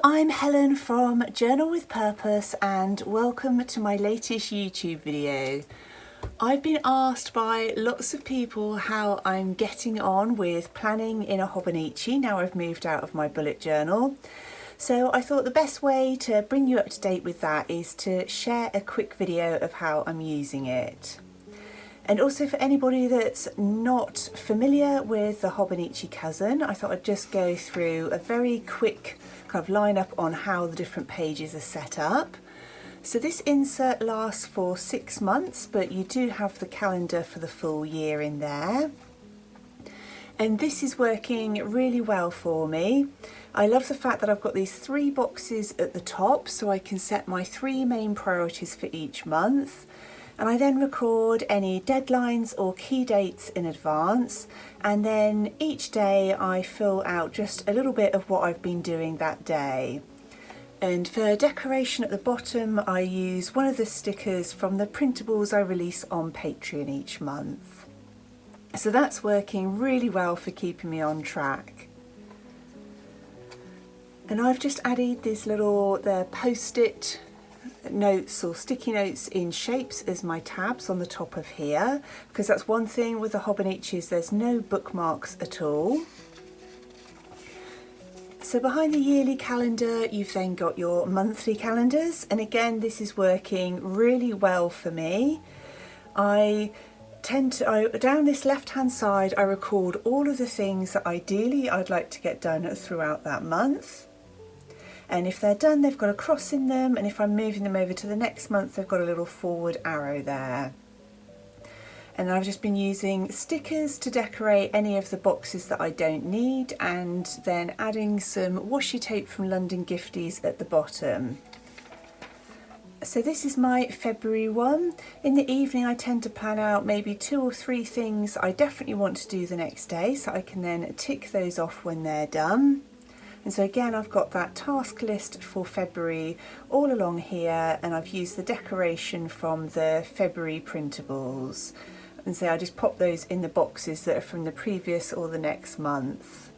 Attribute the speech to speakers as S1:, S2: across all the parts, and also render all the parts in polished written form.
S1: I'm Helen from Journal with Purpose and welcome to my latest YouTube video. I've been asked by lots of people how I'm getting on with planning in a Hobonichi now I've moved out of my bullet journal. So I thought the best way to bring you up to date with that is to share a quick video of how I'm using it. And also for anybody that's not familiar with the Hobonichi cousin, I thought I'd just go through a very quick kind of lineup on how the different pages are set up. So this insert lasts for 6 months, but you do have the calendar for the full year in there. And this is working really well for me. I love the fact that I've got these 3 boxes at the top so I can set my 3 main priorities for each month. And I then record any deadlines or key dates in advance, and then each day I fill out just a little bit of what I've been doing that day. And for decoration at the bottom I use one of the stickers from the printables I release on Patreon each month. So that's working really well for keeping me on track. And I've just added these little post-it notes or sticky notes in shapes as my tabs on the top of here, because that's one thing with the Hobonichi is there's no bookmarks at all. So behind the yearly calendar you've then got your monthly calendars, and again this is working really well for me. Down this left hand side I record all of the things that ideally I'd like to get done throughout that month. And if they're done, they've got a cross in them, and if I'm moving them over to the next month, they've got a little forward arrow there. And I've just been using stickers to decorate any of the boxes that I don't need, and then adding some washi tape from London Gifties at the bottom. So this is my February one. In the evening I tend to plan out maybe 2 or 3 things I definitely want to do the next day, so I can then tick those off when they're done. And so again I've got that task list for February all along here, and I've used the decoration from the February printables. And so I just pop those in the boxes that are from the previous or the next month.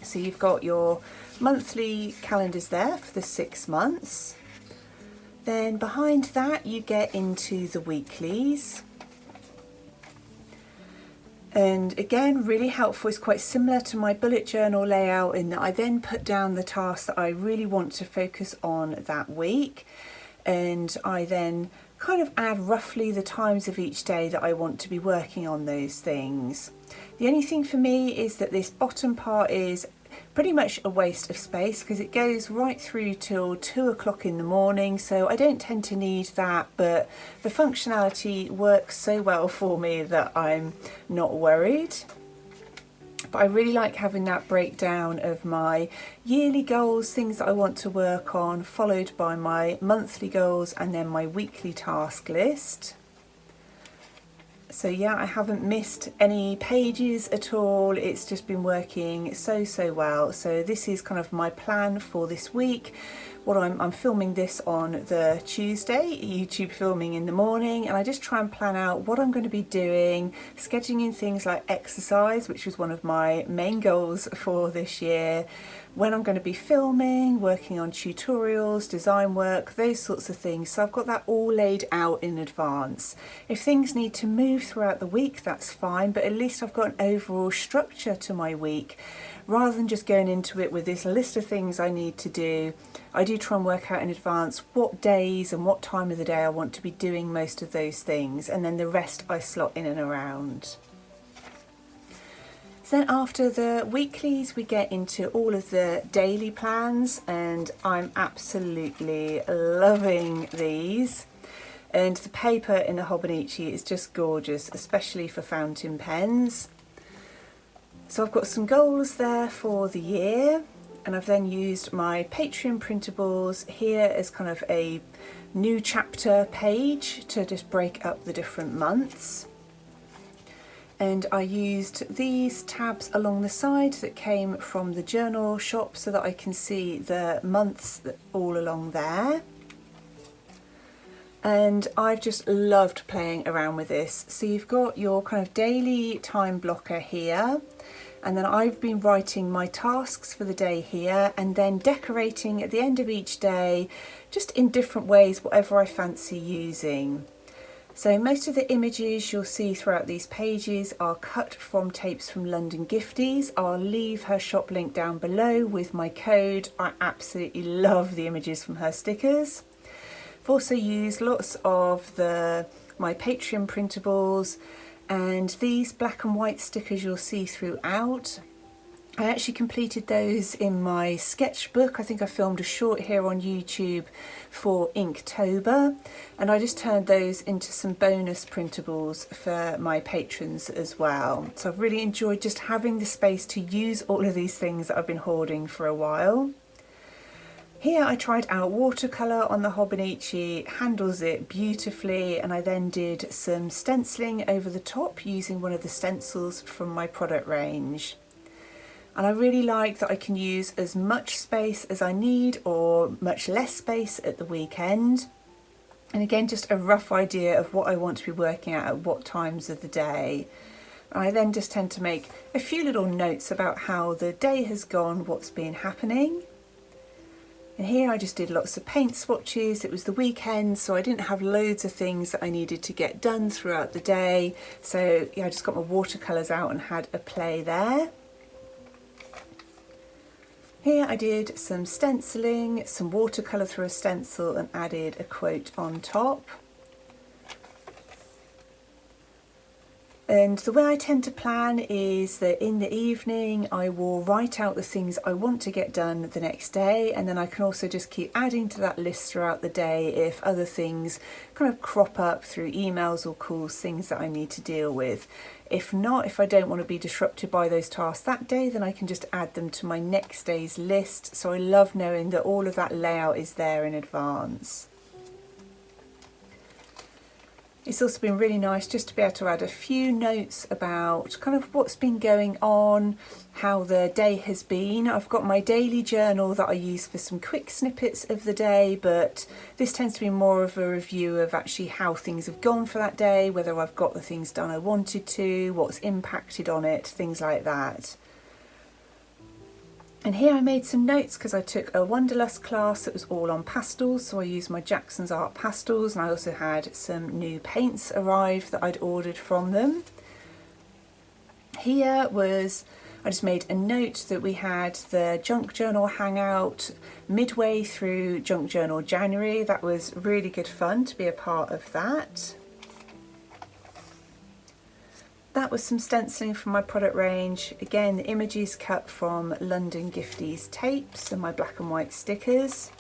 S1: So you've got your monthly calendars there for the 6 months. Then behind that you get into the weeklies. And again, really helpful, it's quite similar to my bullet journal layout in that I then put down the tasks that I really want to focus on that week, and I then kind of add roughly the times of each day that I want to be working on those things. The only thing for me is that this bottom part is pretty much a waste of space because it goes right through till 2 o'clock in the morning, so I don't tend to need that, but the functionality works so well for me that I'm not worried. But I really like having that breakdown of my yearly goals, things that I want to work on, followed by my monthly goals and then my weekly task list. So yeah, I haven't missed any pages at all. It's just been working so well. So this is kind of my plan for this week. I'm filming this on the Tuesday, YouTube filming in the morning, and I just try and plan out what I'm going to be doing, scheduling in things like exercise, which was one of my main goals for this year, when I'm going to be filming, working on tutorials, design work, those sorts of things. So I've got that all laid out in advance. If things need to move throughout the week, that's fine, but at least I've got an overall structure to my week. Rather than just going into it with this list of things I need to do, I do try and work out in advance what days and what time of the day I want to be doing most of those things, and then the rest I slot in and around. So then after the weeklies we get into all of the daily plans, and I'm absolutely loving these. And the paper in the Hobonichi is just gorgeous, especially for fountain pens. So I've got some goals there for the year, and I've then used my Patreon printables here as kind of a new chapter page to just break up the different months. And I used these tabs along the side that came from the journal shop so that I can see the months all along there. And I've just loved playing around with this. So you've got your kind of daily time blocker here, And then I've been writing my tasks for the day here and then decorating at the end of each day, just in different ways, whatever I fancy using. So most of the images you'll see throughout these pages are cut from tapes from London Gifties. I'll leave her shop link down below with my code. I absolutely love the images from her stickers. I've also used lots of my Patreon printables, and these black and white stickers you'll see throughout. I actually completed those in my sketchbook. I think I filmed a short here on YouTube for Inktober, and I just turned those into some bonus printables for my patrons as well. So I've really enjoyed just having the space to use all of these things that I've been hoarding for a while. Here I tried out watercolour on the Hobonichi, handles it beautifully, and I then did some stenciling over the top using one of the stencils from my product range. And I really like that I can use as much space as I need or much less space at the weekend. And again, just a rough idea of what I want to be working at what times of the day. I then just tend to make a few little notes about how the day has gone, what's been happening. And here I just did lots of paint swatches. It was the weekend, so I didn't have loads of things that I needed to get done throughout the day. So yeah, I just got my watercolours out and had a play there. Here I did some stenciling, some watercolour through a stencil, and added a quote on top. And the way I tend to plan is that in the evening I will write out the things I want to get done the next day, and then I can also just keep adding to that list throughout the day if other things kind of crop up through emails or calls, things that I need to deal with. If not, if I don't want to be disrupted by those tasks that day, then I can just add them to my next day's list. So I love knowing that all of that layout is there in advance. It's also been really nice just to be able to add a few notes about kind of what's been going on, how the day has been. I've got my daily journal that I use for some quick snippets of the day, but this tends to be more of a review of actually how things have gone for that day, whether I've got the things done I wanted to, what's impacted on it, things like that. And here I made some notes because I took a Wanderlust class that was all on pastels, so I used my Jackson's Art pastels, and I also had some new paints arrive that I'd ordered from them. Here was, I just made a note that we had the Junk Journal hangout midway through Junk Journal January. That was really good fun to be a part of that. That was some stenciling from my product range. Again, the images cut from London Gifties tapes and my black and white stickers.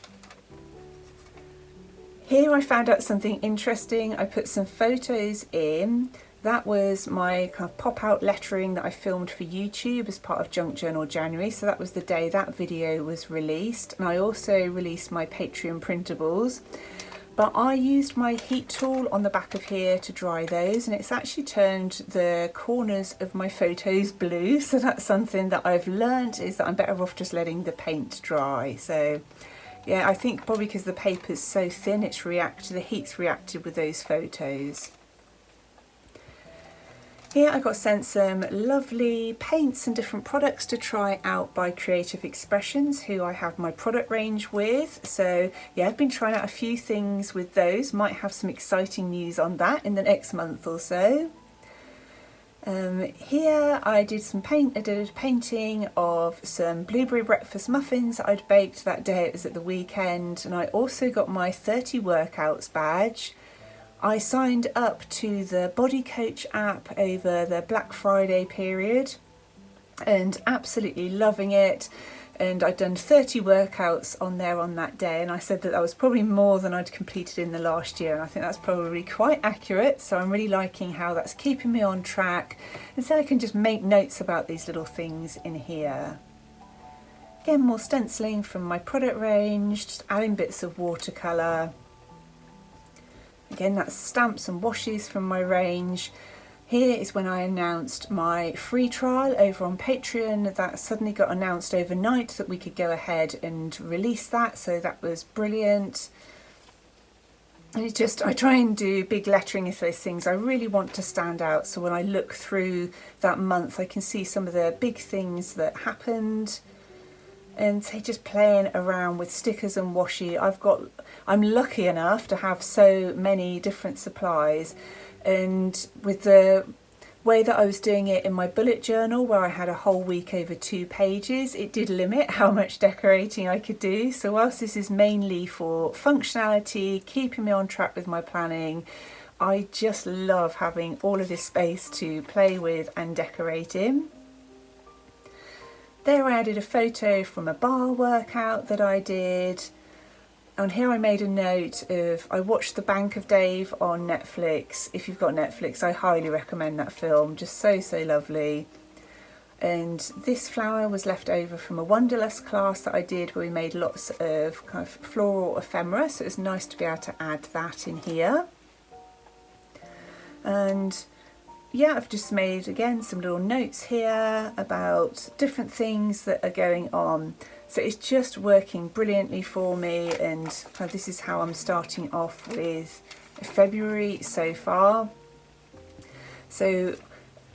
S1: Here I found out something interesting. I put some photos in. That was my kind of pop-out lettering that I filmed for YouTube as part of Junk Journal January. So that was the day that video was released. And I also released my Patreon printables. But I used my heat tool on the back of here to dry those, and it's actually turned the corners of my photos blue. So that's something that I've learned, is that I'm better off just letting the paint dry. So yeah, I think probably because the paper's so thin, the heat's reacted with those photos. Here I got sent some lovely paints and different products to try out by Creative Expressions, who I have my product range with. So yeah, I've been trying out a few things with those. Might have some exciting news on that in the next month or so. Here I did a painting of some blueberry breakfast muffins that I'd baked that day. It was at the weekend, and I also got my 30 workouts badge. I signed up to the Body Coach app over the Black Friday period and absolutely loving it. And I'd done 30 workouts on there on that day, and I said that that was probably more than I'd completed in the last year, and I think that's probably quite accurate. So I'm really liking how that's keeping me on track, and so I can just make notes about these little things in here. Again, more stenciling from my product range, just adding bits of watercolour. Again, that's stamps and washes from my range. Here is when I announced my free trial over on Patreon. That suddenly got announced overnight that we could go ahead and release that, so that was brilliant. And it's just, I try and do big lettering with those things I really want to stand out, so when I look through that month I can see some of the big things that happened. And say just playing around with stickers and washi, I'm lucky enough to have so many different supplies, and with the way that I was doing it in my bullet journal, where I had a whole week over 2 pages, it did limit how much decorating I could do. So whilst this is mainly for functionality, keeping me on track with my planning, I just love having all of this space to play with and decorate in. There I added a photo from a bar workout that I did. On here I made a note of, I watched The Bank of Dave on Netflix. If you've got Netflix, I highly recommend that film, just so lovely. And this flower was left over from a Wanderlust class that I did, where we made lots of kind of floral ephemera, so it was nice to be able to add that in here. And yeah, I've just made again some little notes here about different things that are going on. So it's just working brilliantly for me, and this is how I'm starting off with February so far. So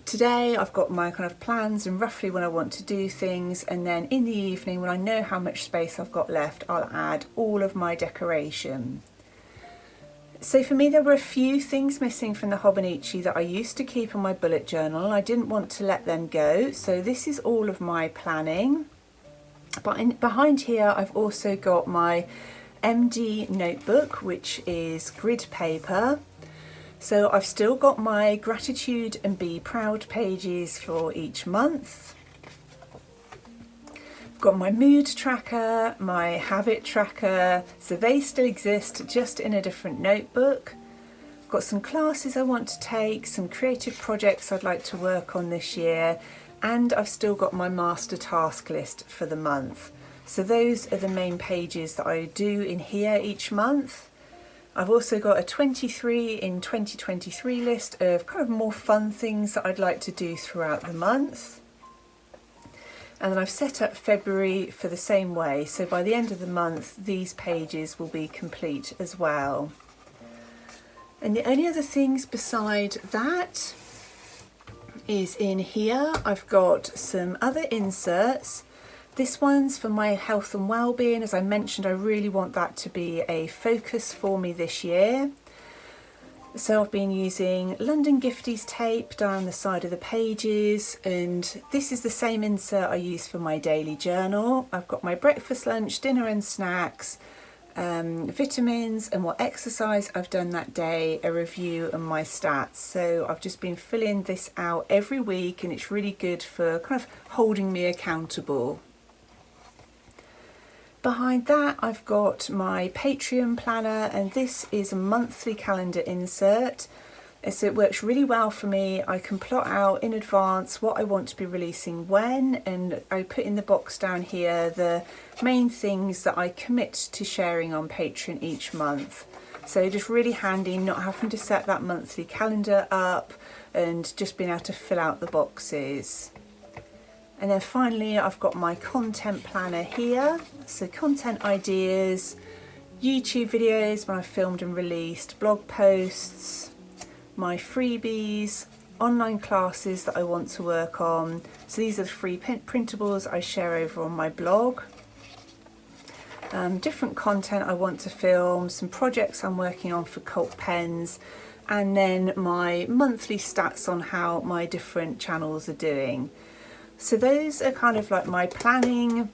S1: today I've got my kind of plans and roughly when I want to do things, and then in the evening when I know how much space I've got left, I'll add all of my decoration. So for me, there were a few things missing from the Hobonichi that I used to keep on my bullet journal. I didn't want to let them go, so this is all of my planning. But behind here I've also got my MD notebook, which is grid paper. So I've still got my gratitude and be proud pages for each month. I've got my mood tracker, my habit tracker, so they still exist, just in a different notebook. I've got some classes I want to take, some creative projects I'd like to work on this year, and I've still got my master task list for the month. So those are the main pages that I do in here each month. I've also got a 23 in 2023 list of kind of more fun things that I'd like to do throughout the month. And then I've set up February for the same way, so by the end of the month these pages will be complete as well. And the only other things beside that is in here I've got some other inserts. This one's for my health and well-being. As I mentioned, I really want that to be a focus for me this year. So I've been using London Gifties tape down the side of the pages, and this is the same insert I use for my daily journal. I've got my breakfast, lunch, dinner and snacks, vitamins and what exercise I've done that day, a review and my stats. So I've just been filling this out every week, and it's really good for kind of holding me accountable. Behind that I've got my Patreon planner, and this is a monthly calendar insert. So it works really well for me. I can plot out in advance what I want to be releasing when, and I put in the box down here the main things that I commit to sharing on Patreon each month. So just really handy not having to set that monthly calendar up and just being able to fill out the boxes. And then finally I've got my content planner here, so content ideas, YouTube videos when I've filmed and released, blog posts, my freebies, online classes that I want to work on. So these are the free printables I share over on my blog. Different content I want to film, some projects I'm working on for Cult Pens, and then my monthly stats on how my different channels are doing. So those are kind of like my planning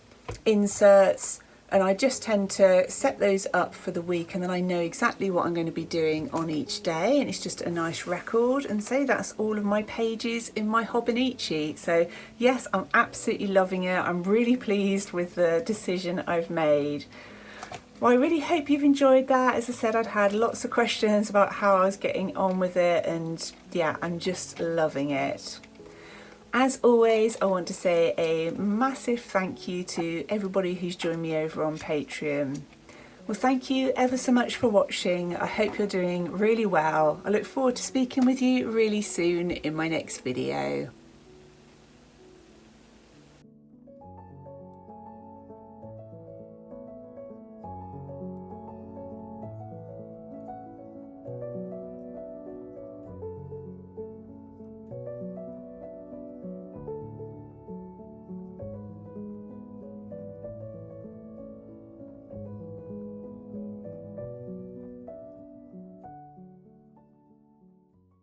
S1: inserts, and I just tend to set those up for the week, and then I know exactly what I'm going to be doing on each day, and it's just a nice record. And so that's all of my pages in my Hobonichi. So yes, I'm absolutely loving it. I'm really pleased with the decision I've made. Well, I really hope you've enjoyed that. As I said, I'd had lots of questions about how I was getting on with it, and yeah, I'm just loving it. As always, I want to say a massive thank you to everybody who's joined me over on Patreon. Well, thank you ever so much for watching. I hope you're doing really well. I look forward to speaking with you really soon in my next video.